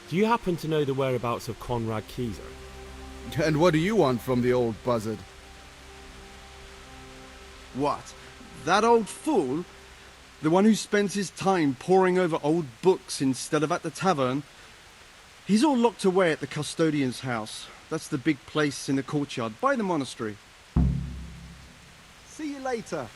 Do you happen to know the whereabouts of Conrad Keyser? And what do you want from the old buzzard? What? That old fool? The one who spends his time poring over old books instead of at the tavern? He's all locked away at the custodian's house. That's the big place in the courtyard by the monastery. See you later.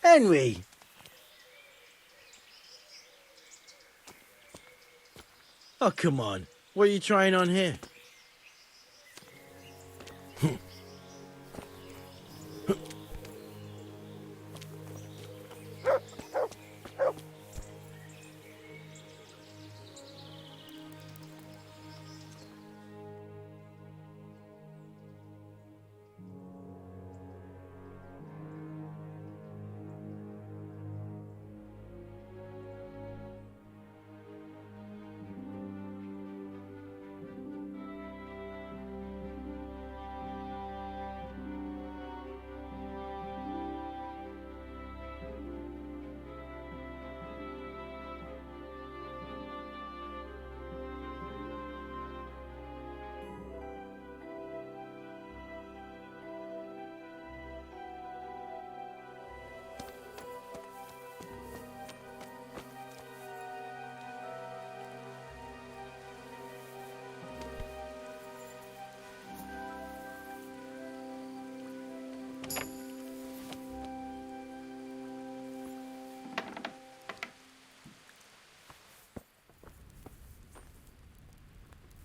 Henry! Oh, come on. What are you trying on here?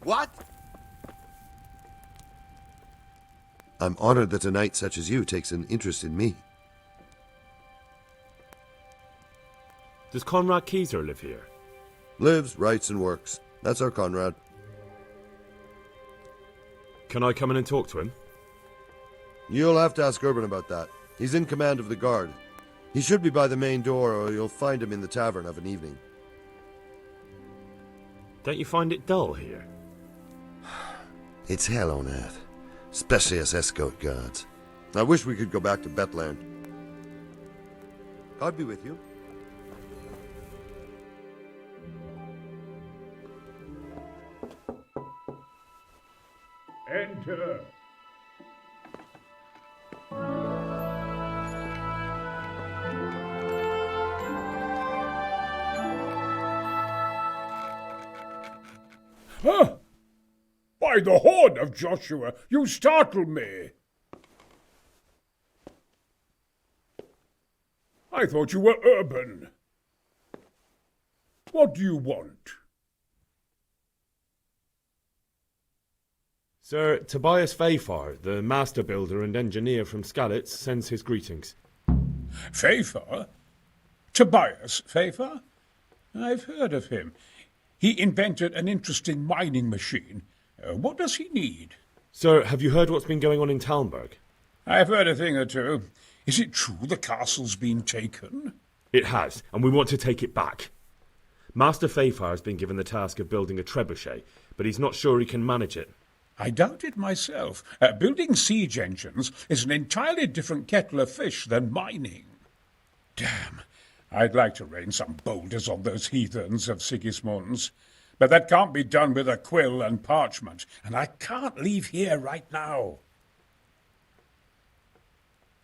What? I'm honored that a knight such as you takes an interest in me. Does Conrad Keyser live here? Lives, writes, and works. That's our Conrad. Can I come in and talk to him? You'll have to ask Urban about that. He's in command of the guard. He should be by the main door, or you'll find him in the tavern of an evening. Don't you find it dull here? It's hell on earth, especially as escort guards. I wish we could go back to Betland. God be with you. Enter. Huh? By the horn of Joshua, you startle me. I thought you were Urban. What do you want? Sir Tobias Fafar, the master builder and engineer from Skalitz, sends his greetings. Fafar? Tobias Fafar? I've heard of him. He invented an interesting mining machine. What does he need? Sir, have you heard what's been going on in Talmberg? I've heard a thing or two. Is it true the castle's been taken? It has, and we want to take it back. Master Fafar has been given the task of building a trebuchet, but he's not sure he can manage it. I doubt it myself. Building siege engines is an entirely different kettle of fish than mining. Damn, I'd like to rain some boulders on those heathens of Sigismund's, but that can't be done with a quill and parchment, and I can't leave here right now.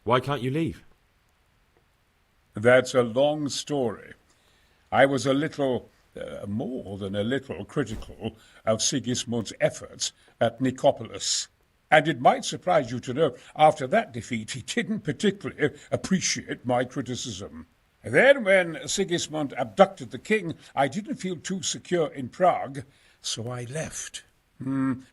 Why can't you leave? That's a long story. I was a little, more than a little, critical of Sigismund's efforts at Nicopolis. And it might surprise you to know, after that defeat, he didn't particularly appreciate my criticism. Then, when Sigismund abducted the king, I didn't feel too secure in Prague, so I left.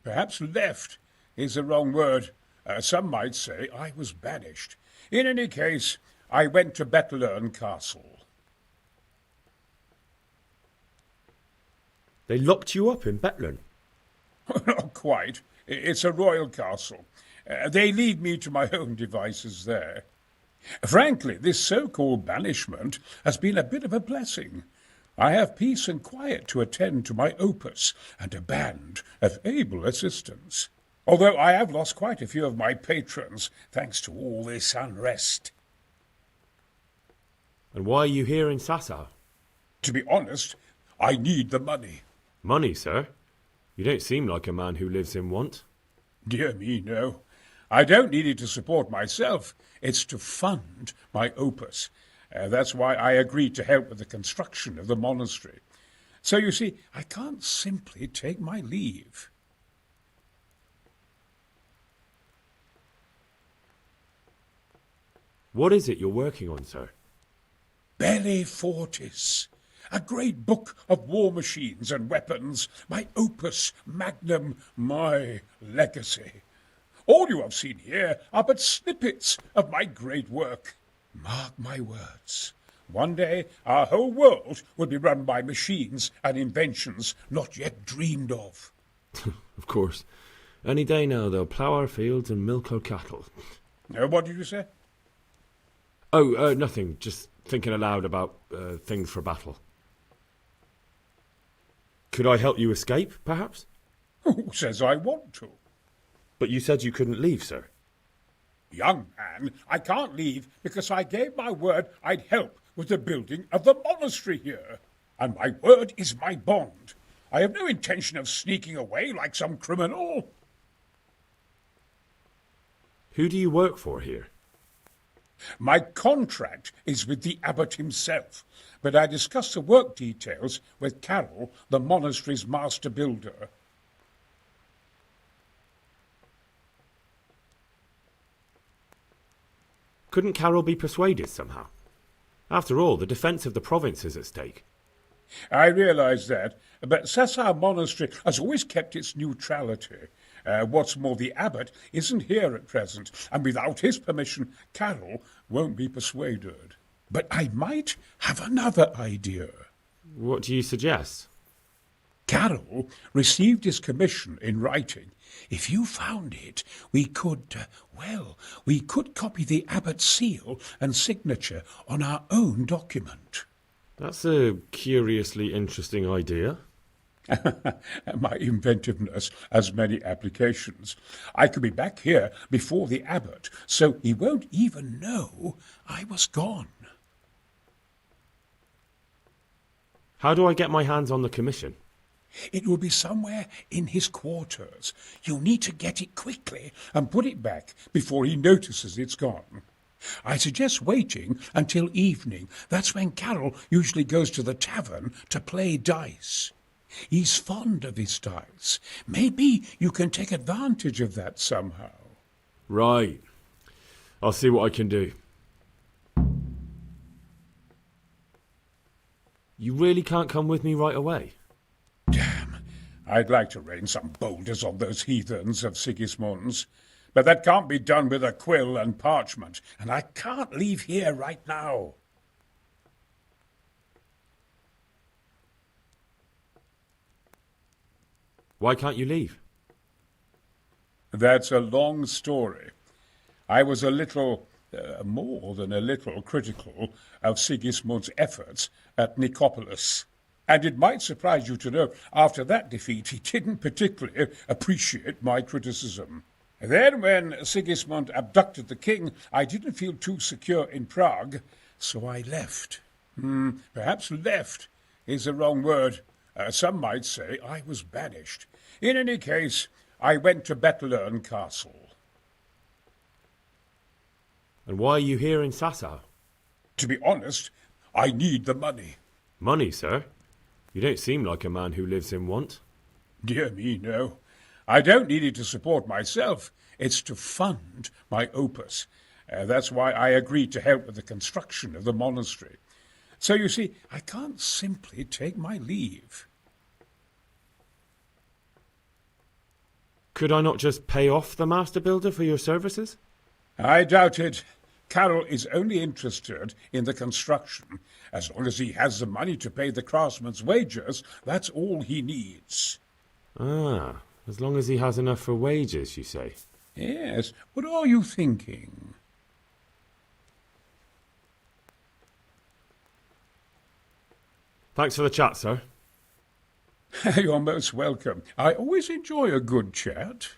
Perhaps left is the wrong word. Some might say I was banished. In any case, I went to Bettelern Castle. They locked you up in Bettelern? Not quite. It's a royal castle. They leave me to my own devices there. Frankly, this so-called banishment has been a bit of a blessing. I have peace and quiet to attend to my opus and a band of able assistants, although I have lost quite a few of my patrons thanks to all this unrest. And why are you here in Sasau? To be honest, I need the money. Money, sir? You don't seem like a man who lives in want. Dear me, no. I don't need it to support myself. It's to fund my opus. That's why I agreed to help with the construction of the monastery. So, you see, I can't simply take my leave. What is it you're working on, sir? Belli Fortis, a great book of war machines and weapons, my opus magnum, my legacy. All you have seen here are but snippets of my great work. Mark my words. One day our whole world will be run by machines and inventions not yet dreamed of. Of course. Any day now they'll plough our fields and milk our cattle. What did you say? Oh, nothing. Just thinking aloud about things for battle. Could I help you escape, perhaps? Who says I want to? But you said you couldn't leave, sir. Young man, I can't leave because I gave my word I'd help with the building of the monastery here. And my word is my bond. I have no intention of sneaking away like some criminal. Who do you work for here? My contract is with the abbot himself, but I discussed the work details with Carol, the monastery's master builder. Couldn't Carol be persuaded somehow? After all, the defence of the province is at stake. I realise that, but Sasau Monastery has always kept its neutrality. What's more, the abbot isn't here at present, and without his permission, Carol won't be persuaded. But I might have another idea. What do you suggest? Carol received his commission in writing. If you found it, we could copy the abbot's seal and signature on our own document. That's a curiously interesting idea. My inventiveness has many applications. I could be back here before the abbot, so he won't even know I was gone. How do I get my hands on the commission? It will be somewhere in his quarters. You'll need to get it quickly and put it back before he notices it's gone. I suggest waiting until evening. That's when Carol usually goes to the tavern to play dice. He's fond of his dice. Maybe you can take advantage of that somehow. Right. I'll see what I can do. You really can't come with me right away? Damn, I'd like to rain some boulders on those heathens of Sigismund's, but that can't be done with a quill and parchment, and I can't leave here right now. Why can't you leave? That's a long story. I was a little, more than a little, critical of Sigismund's efforts at Nicopolis. And it might surprise you to know, after that defeat, he didn't particularly appreciate my criticism. Then, when Sigismund abducted the king, I didn't feel too secure in Prague, so I left. Perhaps left is the wrong word. Some might say I was banished. In any case, I went to Bettelern Castle. And why are you here in Sasau? To be honest, I need the money. Money, sir? You don't seem like a man who lives in want. Dear me, no. I don't need it to support myself. It's to fund my opus. That's why I agreed to help with the construction of the monastery. So, you see, I can't simply take my leave. Could I not just pay off the master builder for your services? I doubt it. Carroll is only interested in the construction. As long as he has the money to pay the craftsmen's wages, that's all he needs. Ah, as long as he has enough for wages, you say? Yes, what are you thinking? Thanks for the chat, sir. You're most welcome. I always enjoy a good chat.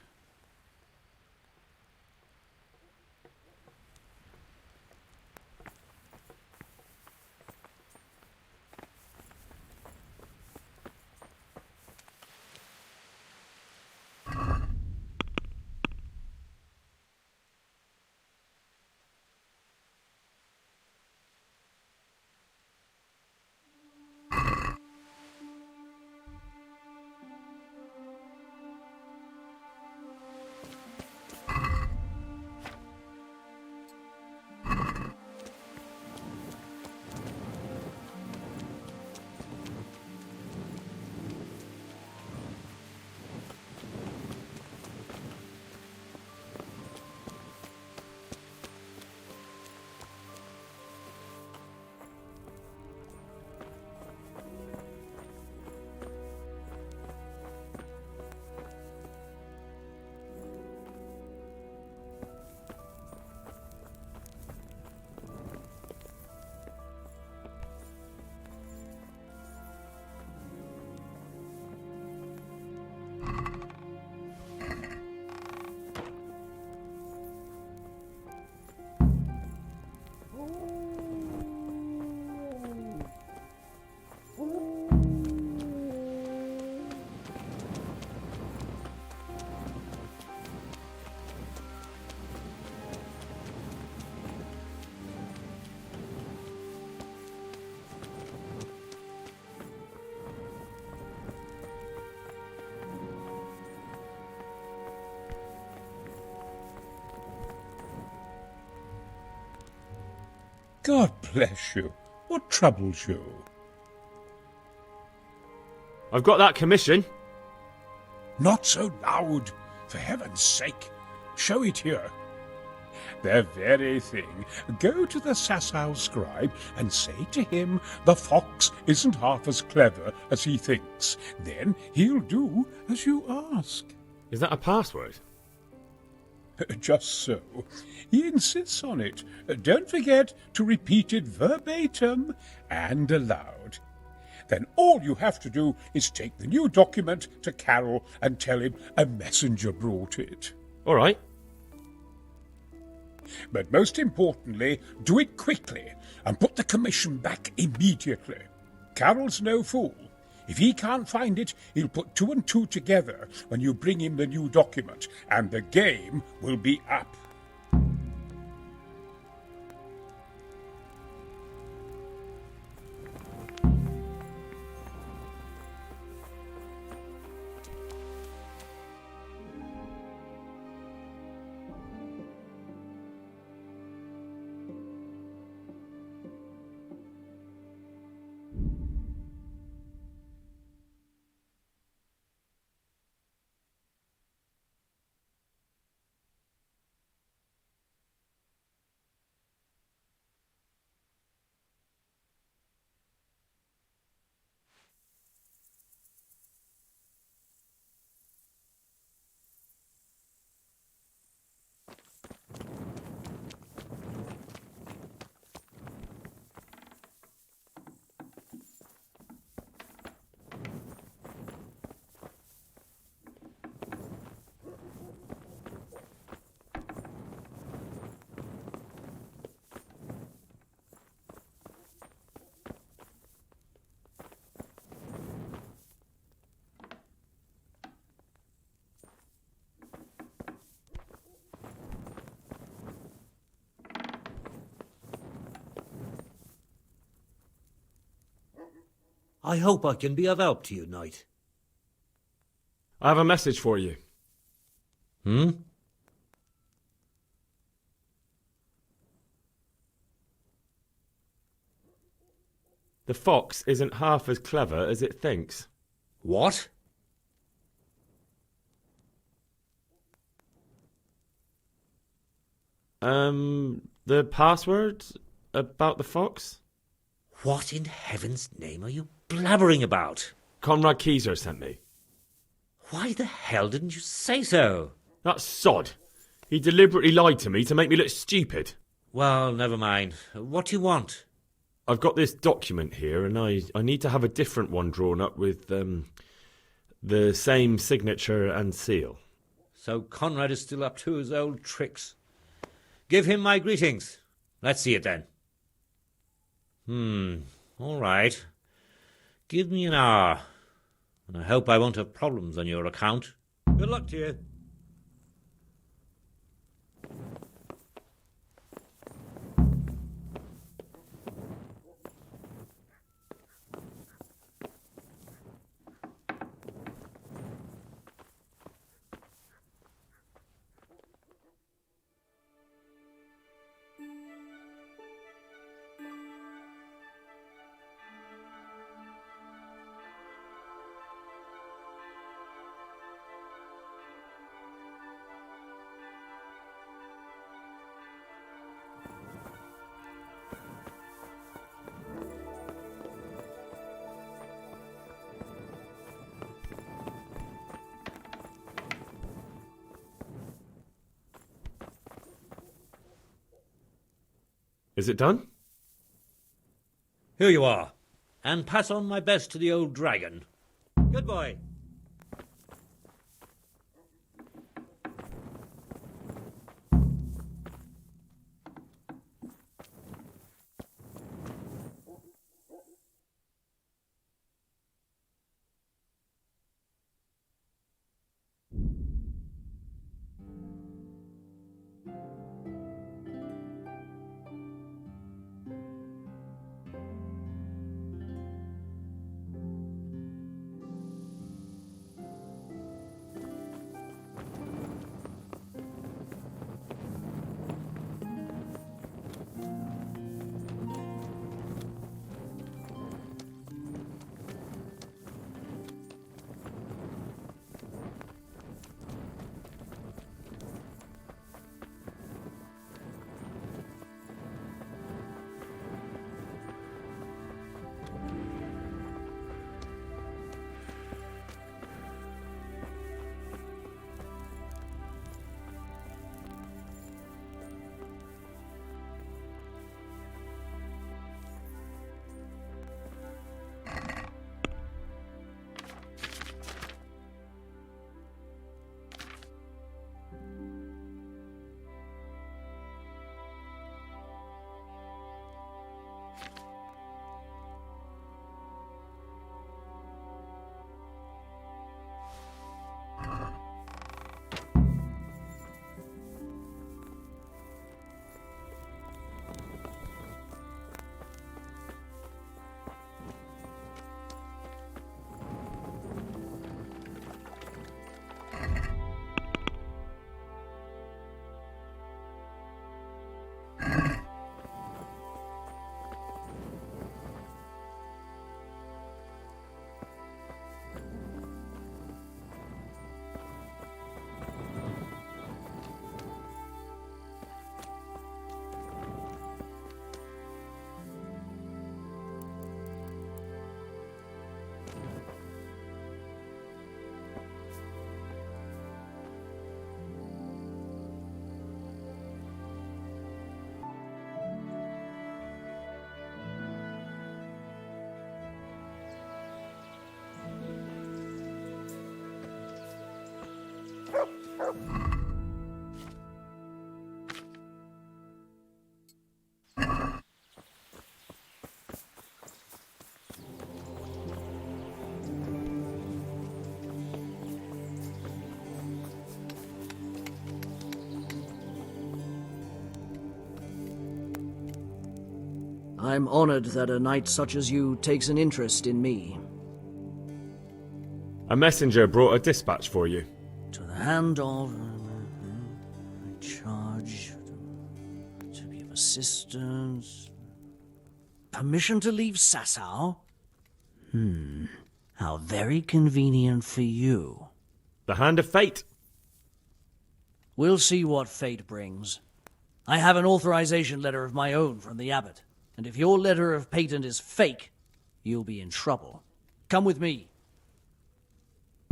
God bless you. What troubles you? I've got that commission. Not so loud, for heaven's sake. Show it here. The very thing. Go to the Sasau scribe and say to him the fox isn't half as clever as he thinks. Then he'll do as you ask. Is that a password? Just so. He insists on it. Don't forget to repeat it verbatim and aloud. Then all you have to do is take the new document to Carroll and tell him a messenger brought it. All right. But most importantly, do it quickly and put the commission back immediately. Carroll's no fool. If he can't find it, he'll put 2 and 2 together when you bring him the new document, and the game will be up. I hope I can be of help to you, knight. I have a message for you. Hmm? The fox isn't half as clever as it thinks. What? The password about the fox? What in heaven's name are you blabbering about? Conrad Keyser sent me. Why the hell didn't you say so? That sod. He deliberately lied to me to make me look stupid. Well, never mind. What do you want? I've got this document here, and I need to have a different one drawn up with the same signature and seal. So Conrad is still up to his old tricks. Give him my greetings. Let's see it then. All right. Give me an hour, and I hope I won't have problems on your account. Good luck to you. Is it done? Here you are. And pass on my best to the old dragon. Good boy. I'm honored that a knight such as you takes an interest in me. A messenger brought a dispatch for you. To the hand of... I charge to be of assistance. Permission to leave Sasau? How very convenient for you. The hand of fate. We'll see what fate brings. I have an authorization letter of my own from the abbot, and if your letter of patent is fake, you'll be in trouble. Come with me.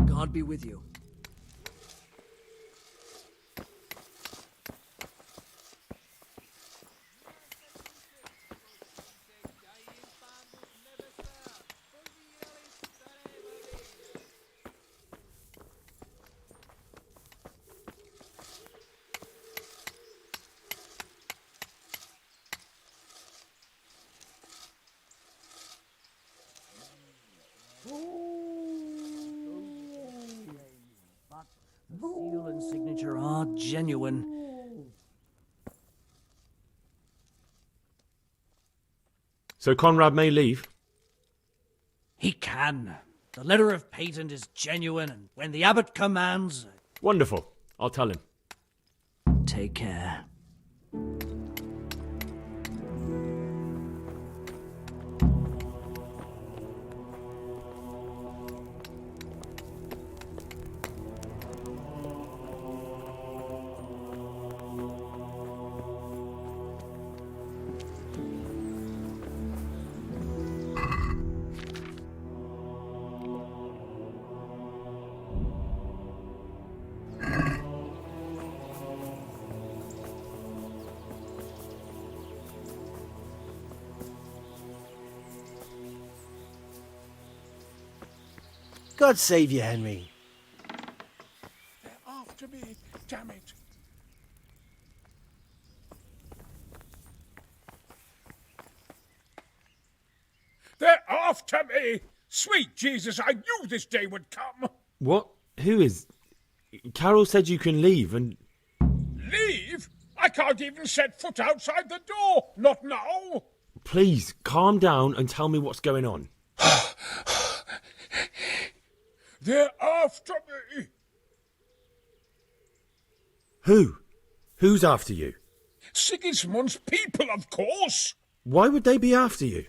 God be with you. Seal and signature are genuine. So Conrad may leave? He can. The letter of patent is genuine, and when the abbot commands... Wonderful. I'll tell him. Take care. God save you, Henry. They're after me, damn it. They're after me! Sweet Jesus, I knew this day would come! What? Who is... Carol said you can leave and... Leave? I can't even set foot outside the door! Not now! Please, calm down and tell me what's going on. They're after me! Who? Who's after you? Sigismund's people, of course! Why would they be after you?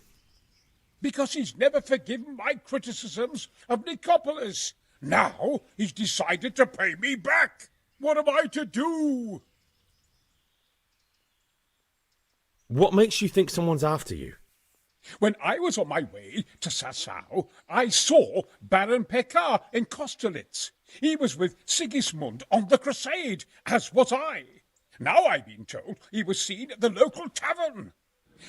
Because he's never forgiven my criticisms of Nicopolis. Now he's decided to pay me back. What am I to do? What makes you think someone's after you? When I was on my way to Sasau, I saw Baron Pekar in Kostelitz. He was with Sigismund on the crusade, as was I. Now I've been told he was seen at the local tavern.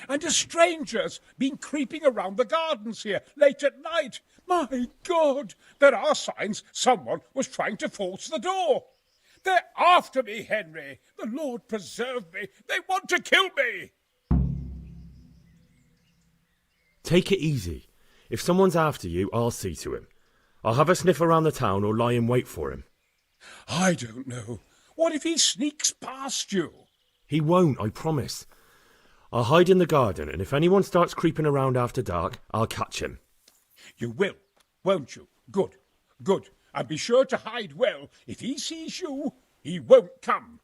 And a stranger's been creeping around the gardens here late at night. My God, there are signs someone was trying to force the door. They're after me, Henry. The Lord preserve me. They want to kill me. Take it easy. If someone's after you, I'll see to him. I'll have a sniff around the town or lie in wait for him. I don't know. What if he sneaks past you? He won't, I promise. I'll hide in the garden, and if anyone starts creeping around after dark, I'll catch him. You will, won't you? Good, good. And be sure to hide well. If he sees you, he won't come.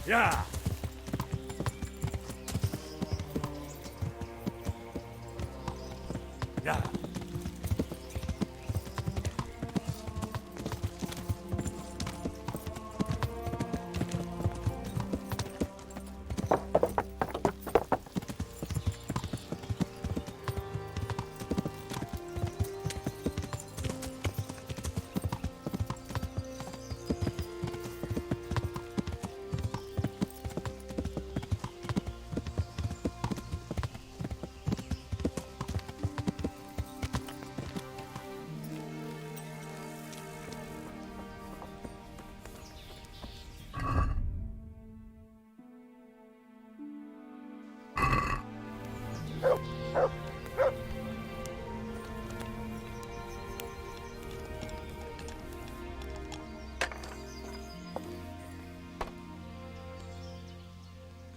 Yeah. Yeah.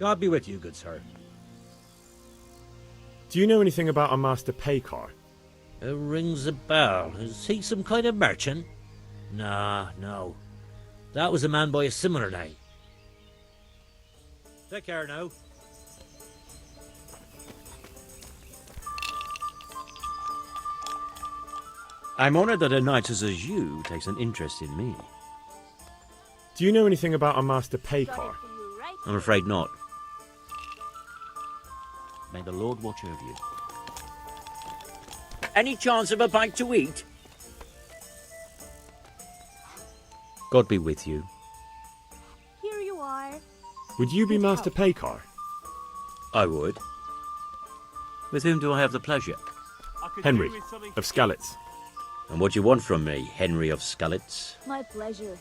God be with you, good sir. Do you know anything about a Master Paykar? It rings a bell. Is he some kind of merchant? Nah, no. That was a man by a similar name. Take care now. I'm honoured that a knight such as you takes an interest in me. Do you know anything about a Master Paykar? I'm afraid not. May the Lord watch over you. Any chance of a bite to eat? God be with you. Here you are. Would you be Master Paykar? I would. With whom do I have the pleasure? Henry, of Skalitz. And what do you want from me, Henry of Skalitz? My pleasure.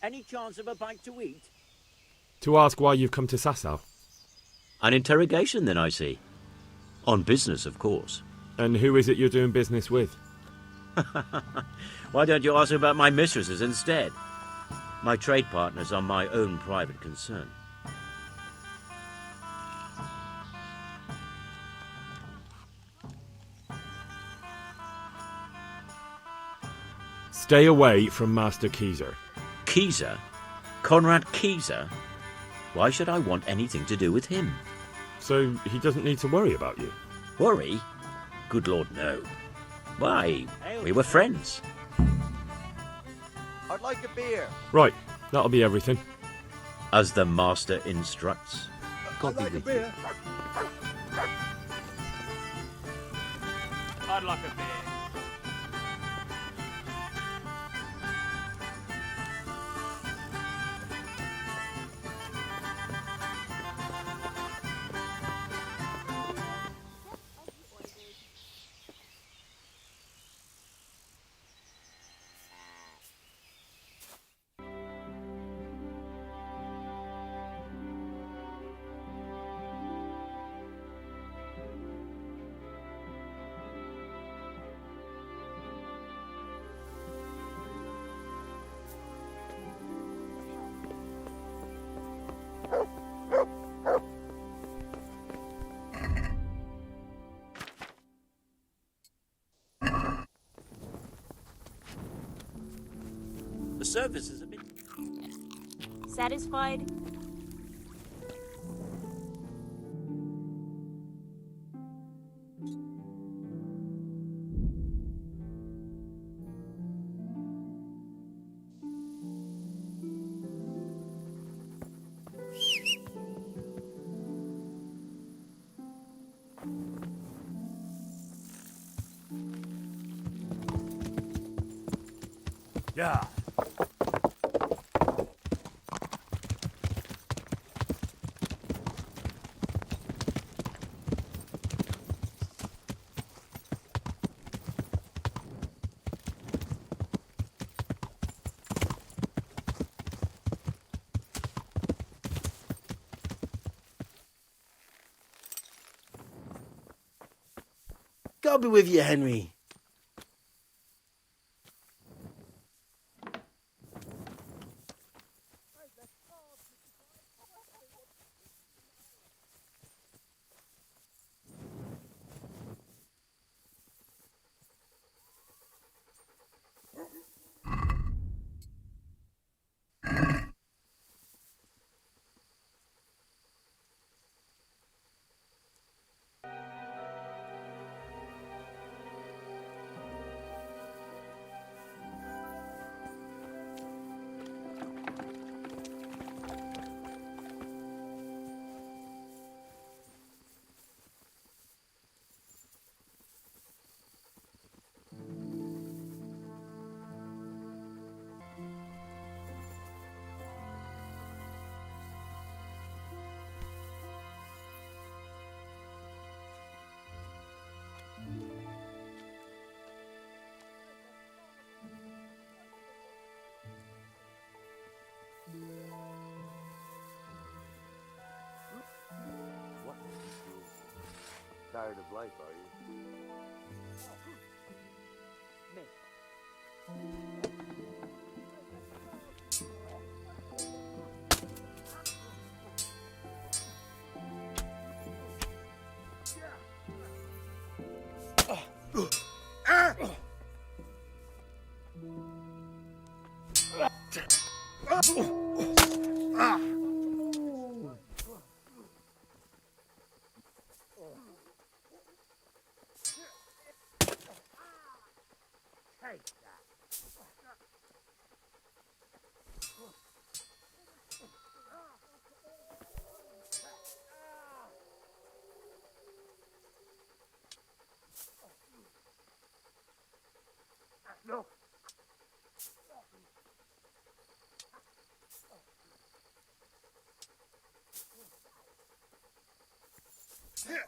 Any chance of a bite to eat? To ask why you've come to Sasau. An interrogation, then, I see. On business, of course. And who is it you're doing business with? Why don't you ask about my mistresses instead? My trade partners are my own private concern. Stay away from Master Keyser. Keyser? Conrad Keyser? Why should I want anything to do with him? So he doesn't need to worry about you. Worry? Good Lord, no. Why, we were friends. I'd like a beer. Right, that'll be everything. As the master instructs. God be with you. I'd like a beer. The service is a bit... Satisfied? Yeah. God be with you, Henry. Tired of life, are you?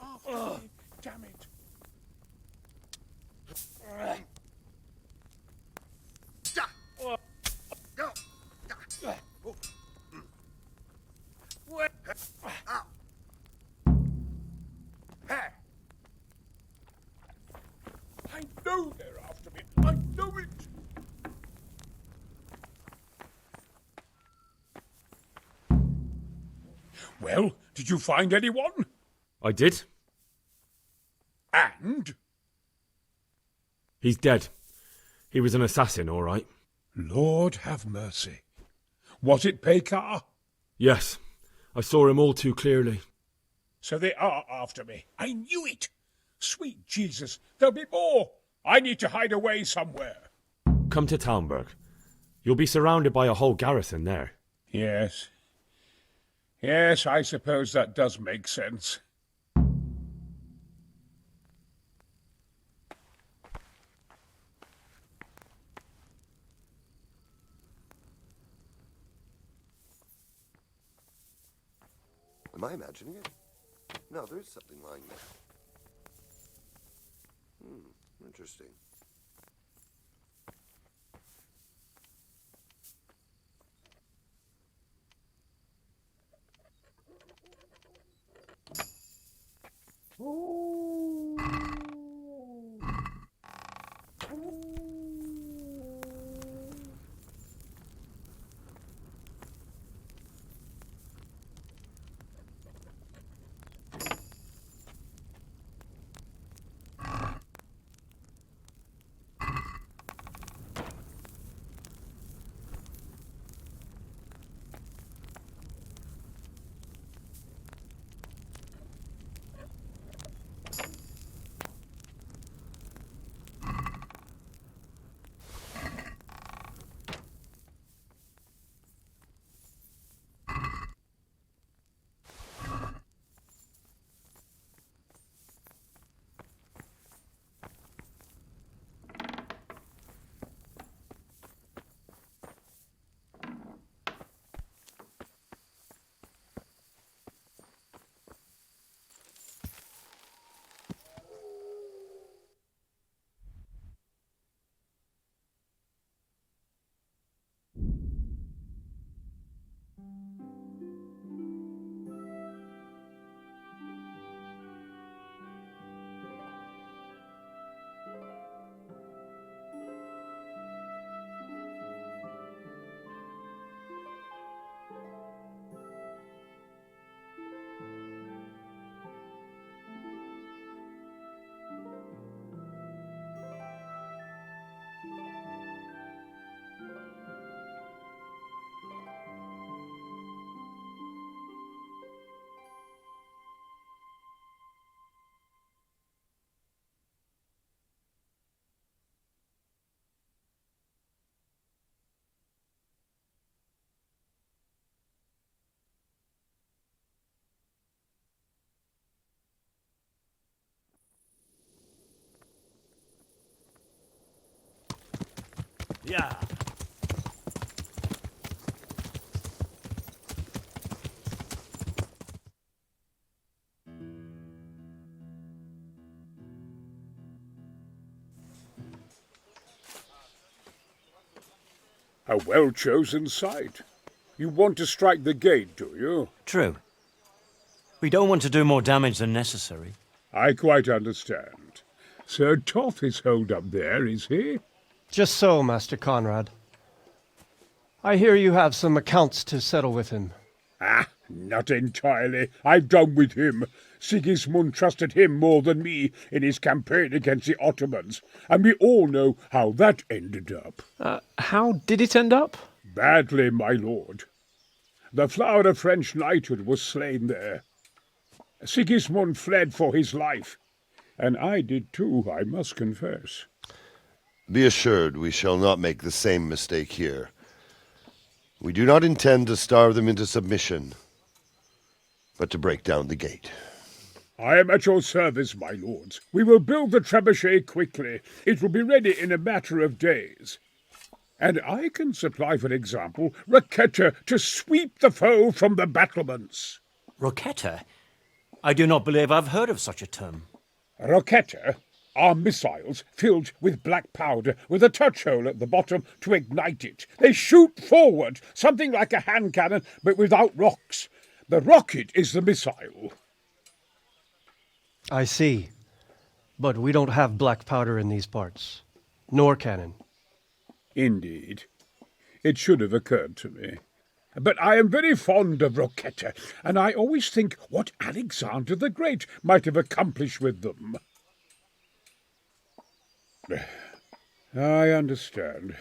after me. Damn it. I know they're after me. I know it. Well, did you find anyone? I did. And? He's dead. He was an assassin, all right. Lord have mercy. Was it Pekar? Yes. I saw him all too clearly. So they are after me. I knew it. Sweet Jesus, there'll be more. I need to hide away somewhere. Come to Talmberg. You'll be surrounded by a whole garrison there. Yes. Yes, I suppose that does make sense. Am I imagining it? No, there is something lying there. Interesting. Yeah. A well-chosen site. You want to strike the gate, do you? True. We don't want to do more damage than necessary. I quite understand. Sir Toth is holed up there, is he? Just so, Master Conrad. I hear you have some accounts to settle with him. Ah, not entirely. I've done with him. Sigismund trusted him more than me in his campaign against the Ottomans, and we all know how that ended up. How did it end up? Badly, my lord. The flower of French knighthood was slain there. Sigismund fled for his life, and I did too, I must confess. Be assured we shall not make the same mistake here. We do not intend to starve them into submission, but to break down the gate. I am at your service, my lords. We will build the trebuchet quickly. It will be ready in a matter of days. And I can supply, for example, Rocketeer to sweep the foe from the battlements. Rocketeer? I do not believe I've heard of such a term. Rocketeer are missiles filled with black powder with a touch hole at the bottom to ignite it. They shoot forward, something like a hand cannon, but without rocks. The rocket is the missile. I see. But we don't have black powder in these parts. Nor cannon. Indeed. It should have occurred to me. But I am very fond of Rocketeer, and I always think what Alexander the Great might have accomplished with them. I understand.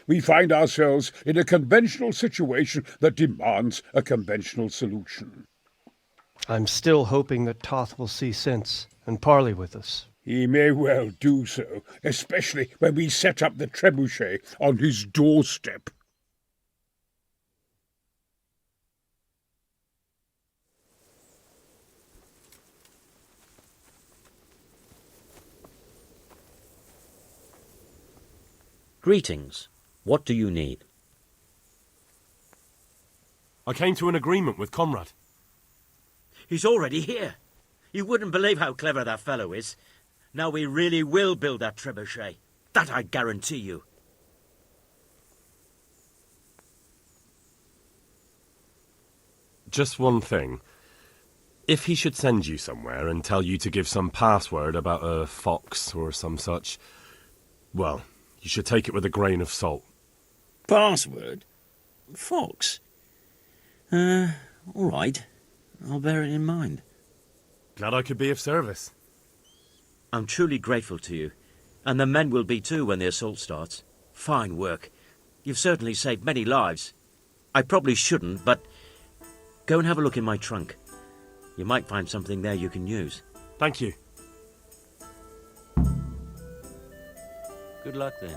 We find ourselves in a conventional situation that demands a conventional solution. I'm still hoping that Toth will see sense and parley with us. He may well do so, especially when we set up the trebuchet on his doorstep. Greetings. What do you need? I came to an agreement with Conrad. He's already here. You wouldn't believe how clever that fellow is. Now we really will build that trebuchet. That I guarantee you. Just one thing. If he should send you somewhere and tell you to give some password about a fox or some such, well, you should take it with a grain of salt. Password? Fox? All right. I'll bear it in mind. Glad I could be of service. I'm truly grateful to you. And the men will be too when the assault starts. Fine work. You've certainly saved many lives. I probably shouldn't, but go and have a look in my trunk. You might find something there you can use. Thank you. Good luck then.